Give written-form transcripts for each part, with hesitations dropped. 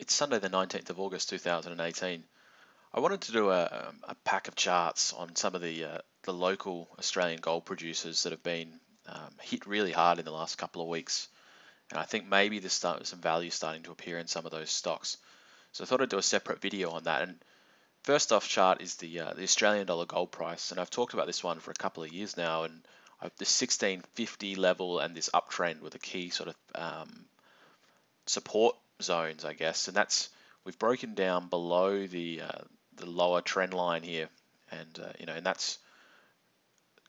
It's Sunday the 19th of August 2018. I wanted to do a pack of charts on some of the local Australian gold producers that have been hit really hard in the last couple of weeks. And I think maybe there's some value starting to appear in some of those stocks. So I thought I'd do a separate video on that. And first off chart is the Australian dollar gold price. And I've talked about this one for a couple of years now. And the 1650 level and this uptrend were the key sort of support zones, I guess, and that's we've broken down below the lower trend line here, and and that's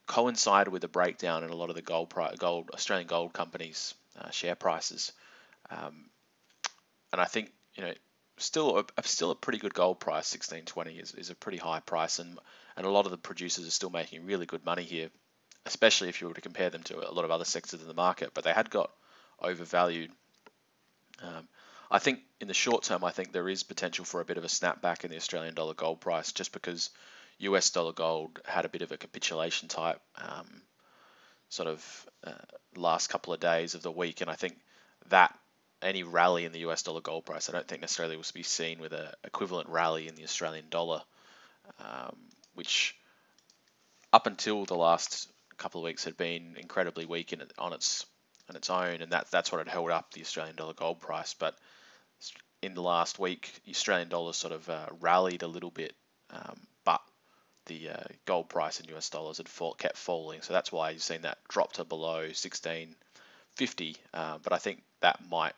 coincided with a breakdown in a lot of the gold Australian gold companies' share prices, um, and I think still a pretty good gold price. 1620 is a pretty high price, and a lot of the producers are still making really good money here, especially if you were to compare them to a lot of other sectors in the market, but they had got overvalued. I think in the short term, I think there is potential for a bit of a snapback in the Australian dollar gold price, just because US dollar gold had a bit of a capitulation type sort of last couple of days of the week, and I think that any rally in the US dollar gold price, I don't think necessarily will be seen with an equivalent rally in the Australian dollar, which up until the last couple of weeks had been incredibly weak on its own, and that's what had held up the Australian dollar gold price. But in the last week, the Australian dollar sort of rallied a little bit, but the gold price in US dollars had kept falling. So that's why you've seen that drop to below 1650. But I think that might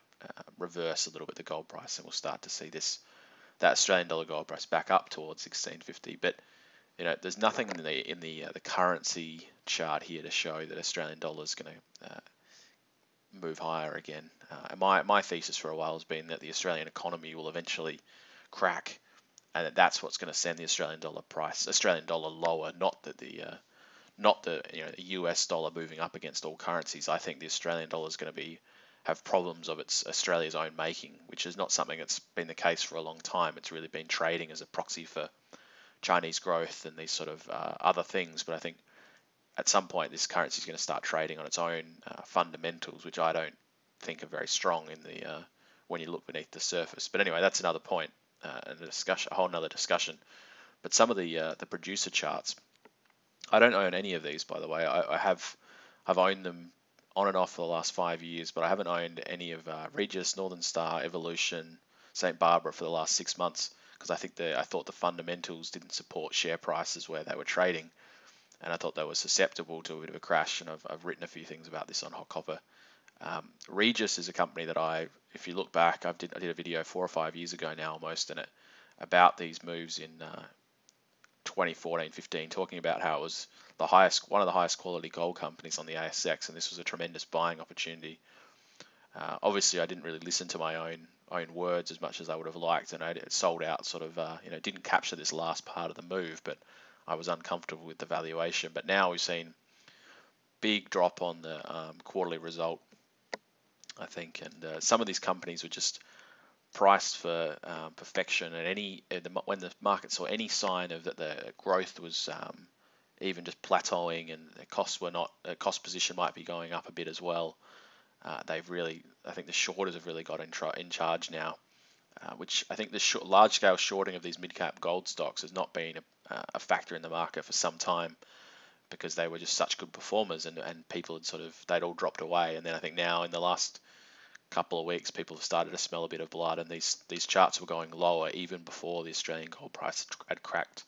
reverse a little bit the gold price, and we'll start to see that Australian dollar gold price back up towards 1650. But there's nothing in the currency chart here to show that Australian dollar is going to move higher again. And my thesis for a while has been that the Australian economy will eventually crack, and that's what's going to send the Australian dollar lower, not the US dollar moving up against all currencies. I think the Australian dollar is going to have problems of its Australia's own making, which is not something that's been the case for a long time. It's really been trading as a proxy for Chinese growth and these sort of other things. But I think at some point this currency is going to start trading on its own fundamentals, which I don't think are very strong in the when you look beneath the surface. But anyway, that's another point and a whole nother discussion. But some of the producer charts, I don't own any of these, by the way. I've owned them on and off for the last 5 years, but I haven't owned any of Regis, Northern Star, Evolution, St. Barbara for the last 6 months, because I thought the fundamentals didn't support share prices where they were trading, and I thought they were susceptible to a bit of a crash. And I've written a few things about this on Hot Copper. Regis is a company that if you look back, I did a video 4 or 5 years ago now almost, and about these moves in 2014-15, talking about how it was one of the highest quality gold companies on the ASX, and this was a tremendous buying opportunity. Obviously, I didn't really listen to my own words as much as I would have liked, and it sold out sort of didn't capture this last part of the move, but I was uncomfortable with the valuation. But now we've seen big drop on the quarterly result, I think, and some of these companies were just priced for perfection, and when the market saw any sign of that the growth was even just plateauing and the cost position might be going up a bit as well, I think the shorters have really got in charge now, which I think the large-scale shorting of these mid-cap gold stocks has not been a factor in the market for some time, because they were just such good performers, and people they'd all dropped away. And then I think now in the last couple of weeks, people have started to smell a bit of blood, and these charts were going lower even before the Australian gold price had cracked.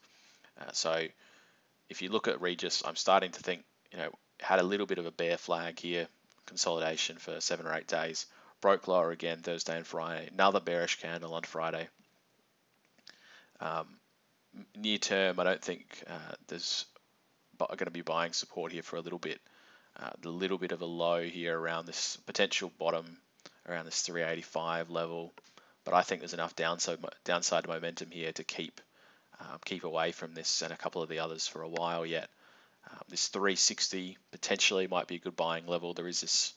So if you look at Regis, I'm starting to think, had a little bit of a bear flag here, consolidation for 7 or 8 days, broke lower again Thursday and Friday, another bearish candle on Friday. Near term, I don't think there's going to be buying support here for a little bit. The little bit of a low here around this potential bottom, around this 385 level, but I think there's enough downside momentum here to keep away from this and a couple of the others for a while yet. This 360 potentially might be a good buying level. There is this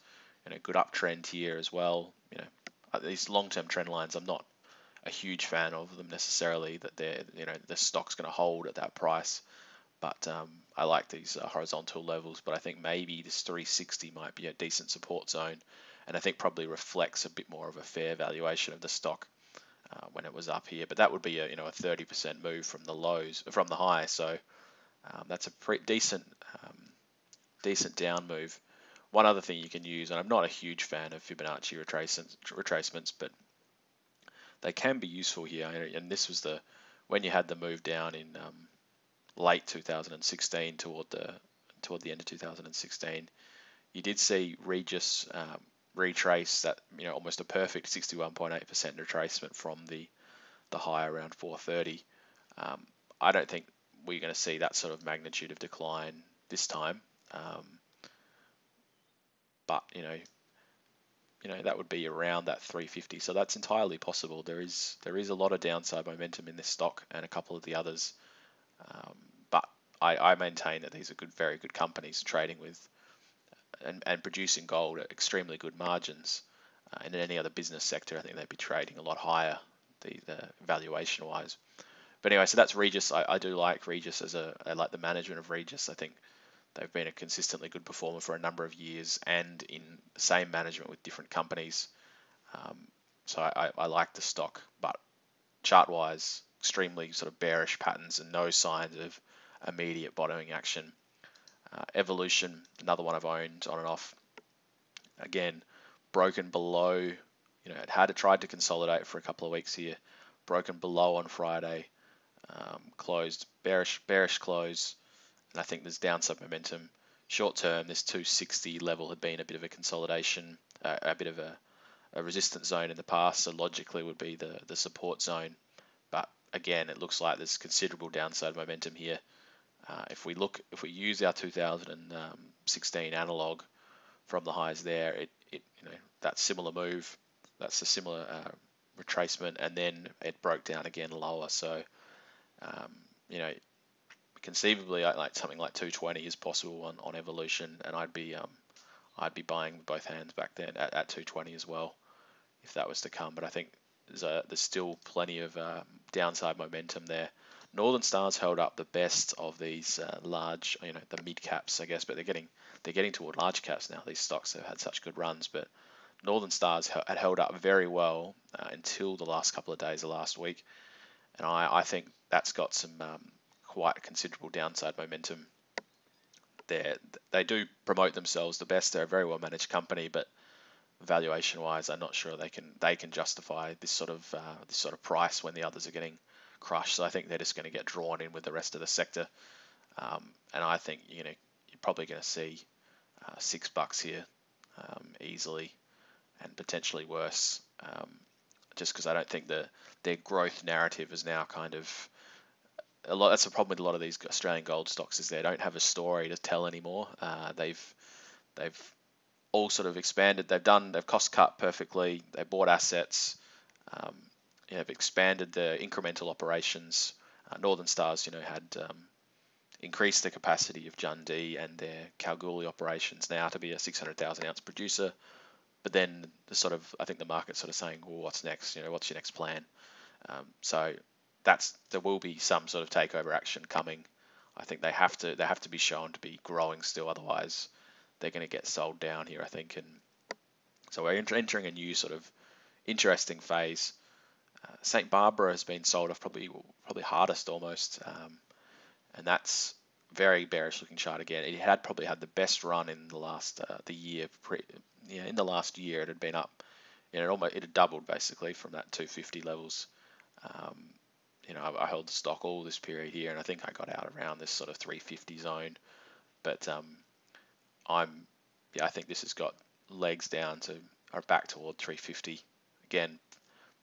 good uptrend here as well. These long-term trend lines, I'm not a huge fan of them necessarily, that the stock's going to hold at that price. But I like these horizontal levels, but I think maybe this 360 might be a decent support zone, and I think probably reflects a bit more of a fair valuation of the stock. when it was up here, but that would be a 30% move from the lows from the high. So that's a pretty decent down move. One other thing you can use, and I'm not a huge fan of Fibonacci retracements, but they can be useful here. And this was when you had the move down in late 2016 toward the end of 2016. You did see Regis retrace that, almost a perfect 61.8% retracement from the high around 430. I don't think we're going to see that sort of magnitude of decline this time. But that would be around that 350. So that's entirely possible. There is a lot of downside momentum in this stock and a couple of the others. But I maintain that these are very good companies trading with and producing gold at extremely good margins. And in any other business sector, I think they'd be trading a lot higher, the valuation wise. But anyway, so that's Regis. I do like Regis I like the management of Regis. I think they've been a consistently good performer for a number of years and in the same management with different companies. So I like the stock, but chart-wise, extremely sort of bearish patterns and no signs of immediate bottoming action. Evolution, another one I've owned on and off. Again, broken below. It had tried to consolidate for a couple of weeks here. Broken below on Friday. Closed bearish close, and I think there's downside momentum. Short term, this 260 level had been a bit of a consolidation, a bit of a resistance zone in the past, so logically would be the support zone. But again, it looks like there's considerable downside momentum here. If we use our 2016 analog from the highs there, that similar move, that's a similar retracement, and then it broke down again lower. So conceivably, like something like 220 is possible on Evolution, and I'd be buying with both hands back then at 220 as well, if that was to come. But I think there's still plenty of downside momentum there. Northern Star's held up the best of these large, the mid caps, I guess, but they're getting toward large caps now. These stocks have had such good runs, but Northern Stars had held up very well until the last couple of days of last week, and I think that's got some quite considerable downside momentum there. They do promote themselves the best. They're a very well managed company, but valuation wise, I'm not sure they can justify this sort of price when the others are getting crushed. So I think they're just going to get drawn in with the rest of the sector, and I think you're probably going to see $6 here easily, and potentially worse, just because I don't think their growth narrative is now kind of that's the problem with a lot of these Australian gold stocks, is they don't have a story to tell anymore. They've all sort of expanded. They've cost cut perfectly. They bought assets. They've expanded the incremental operations. Northern Stars, had increased the capacity of Jundee and their Kalgoorlie operations now to be a 600,000 ounce producer. But then I think the market's sort of saying, well, what's next? What's your next plan? So there will be some sort of takeover action coming. I think they have to be shown to be growing still, otherwise they're going to get sold down here, I think. And so we're entering a new sort of interesting phase. St. Barbara has been sold off probably hardest almost, and that's very bearish looking chart again. It had probably had the best run in the last year. In the last year, it had been up. It had doubled basically from that 250 levels. I held the stock all this period here, and I think I got out around this sort of 350 zone. But I think this has got legs down or back toward 350 again,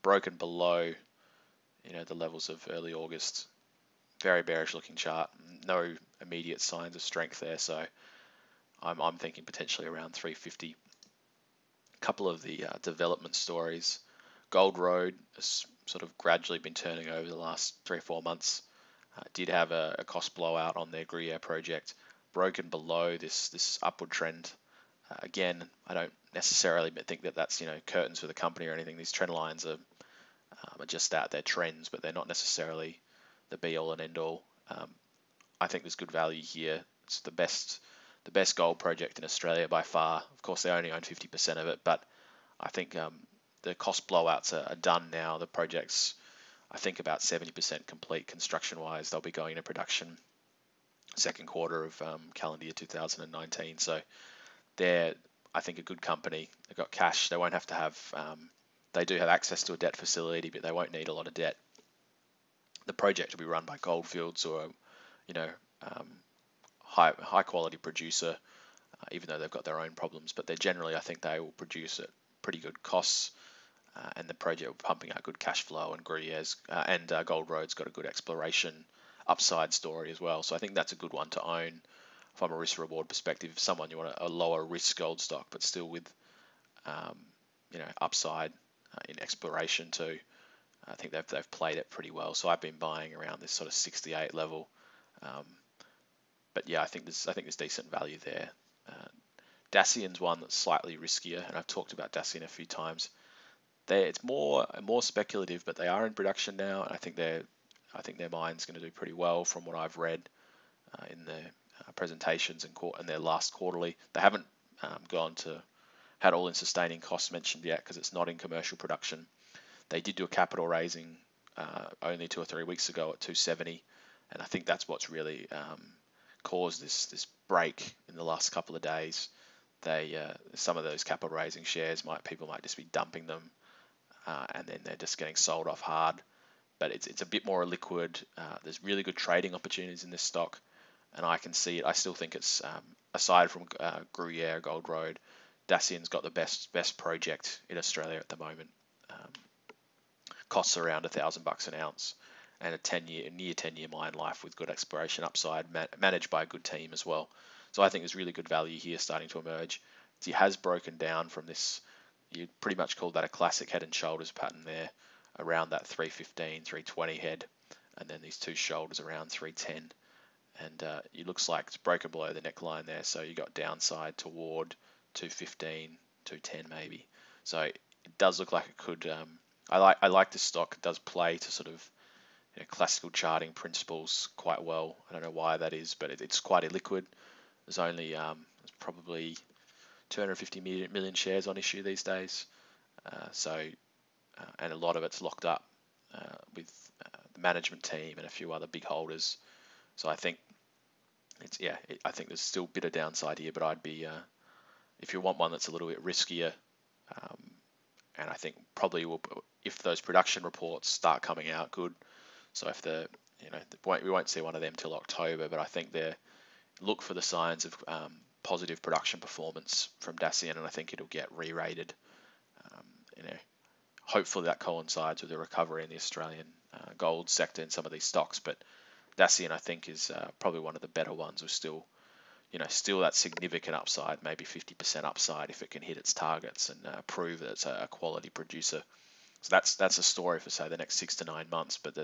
broken below the levels of early August. Very bearish looking chart. No immediate signs of strength there, so I'm thinking potentially around 350. A couple of the development stories. Gold Road has sort of gradually been turning over the last 3 or 4 months. Did have a cost blowout on their Gruyere project, broken below this upward trend. Again, I don't necessarily think that that's curtains for the company or anything. These trend lines are just that, they're trends, but they're not necessarily the be all and end all. I think there's good value here. It's the best gold project in Australia by far. Of course, they only own 50% of it, but I think the cost blowouts are done now. The project's, I think, about 70% complete construction-wise. They'll be going into production second quarter of calendar year 2019. So they're, I think, a good company. They've got cash. They won't have to have. They do have access to a debt facility, but they won't need a lot of debt. The project will be run by Goldfields or, you know, high quality producer, even though they've got their own problems. But they're generally, I think, they will produce at pretty good costs. And the project will be pumping out good cash flow, and Gruyere's and Gold Road's got a good exploration upside story as well. So I think that's a good one to own from a risk reward perspective. If someone you want a lower risk gold stock, but still with upside in exploration too. I think they've played it pretty well. So I've been buying around this sort of 68 level. But yeah, I think there's decent value there. Dacian's one that's slightly riskier, and I've talked about Dacian a few times. It's more speculative, but they are in production now, and I think their mine's going to do pretty well from what I've read in their presentations and their last quarterly. They haven't had all-in sustaining costs mentioned yet because it's not in commercial production. They did do a capital raising only 2 or 3 weeks ago at 270, and I think that's what's really caused this break in the last couple of days. Some of those capital raising shares people might just be dumping them, and then they're just getting sold off hard. But it's a bit more liquid. There's really good trading opportunities in this stock, and I can see it. I still think it's aside from Gruyere, Gold Road, Dacian's got the best project in Australia at the moment. Costs around $1,000 an ounce, and a near 10-year mine life with good exploration upside, managed by a good team as well. So I think there's really good value here starting to emerge. It has broken down from this. You'd pretty much call that a classic head and shoulders pattern there, around that 315, 320 head, and then these two shoulders around 310. And it looks like it's broken below the neckline there, so you got downside toward 215, 210 maybe. So it does look like it could. I like this stock. It does play to sort of classical charting principles quite well. I don't know why that is, but it's quite illiquid. There's only there's probably 250 million shares on issue these days. And a lot of it's locked up with the management team and a few other big holders. So I think I think there's still a bit of downside here, but I'd be if you want one that's a little bit riskier, and I think probably if those production reports start coming out good. So if we won't see one of them till October, but I think look for the signs of positive production performance from Dacian, and I think it'll get re-rated. Hopefully that coincides with a recovery in the Australian gold sector in some of these stocks. But Dacian, I think, is probably one of the better ones with still that significant upside, maybe 50% upside if it can hit its targets and prove that it's a quality producer. So that's a story for, say, the next 6 to 9 months. But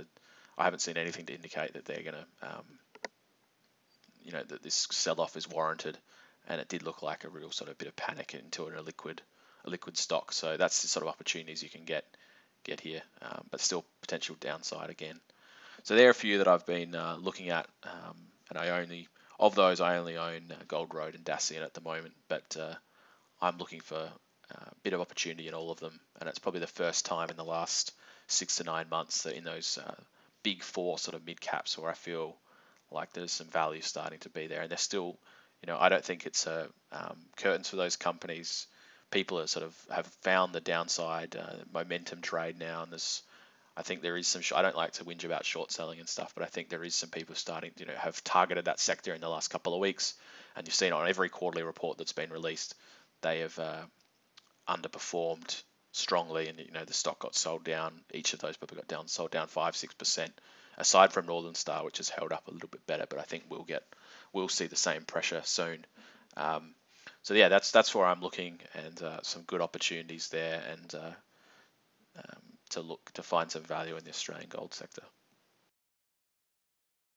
I haven't seen anything to indicate that they're going to, that this sell-off is warranted. And it did look like a real sort of bit of panic into a liquid stock. So that's the sort of opportunities you can get here, but still potential downside again. So there are a few that I've been looking at, and I only own Gold Road and Dacian at the moment, but I'm looking for a bit of opportunity in all of them, and it's probably the first time in the last 6 to 9 months that in those big four sort of mid caps where I feel like there's some value starting to be there, and they're still, I don't think it's curtains for those companies. People have found the downside momentum trade now, and I think there is some. I don't like to whinge about short selling and stuff, but I think there is some people starting to have targeted that sector in the last couple of weeks, and you've seen on every quarterly report that's been released, they have underperformed strongly, and the stock got sold down. Each of those people got sold down 5-6%. Aside from Northern Star, which has held up a little bit better, but I think we'll see the same pressure soon. So yeah, that's where I'm looking, and some good opportunities there, and to find some value in the Australian gold sector.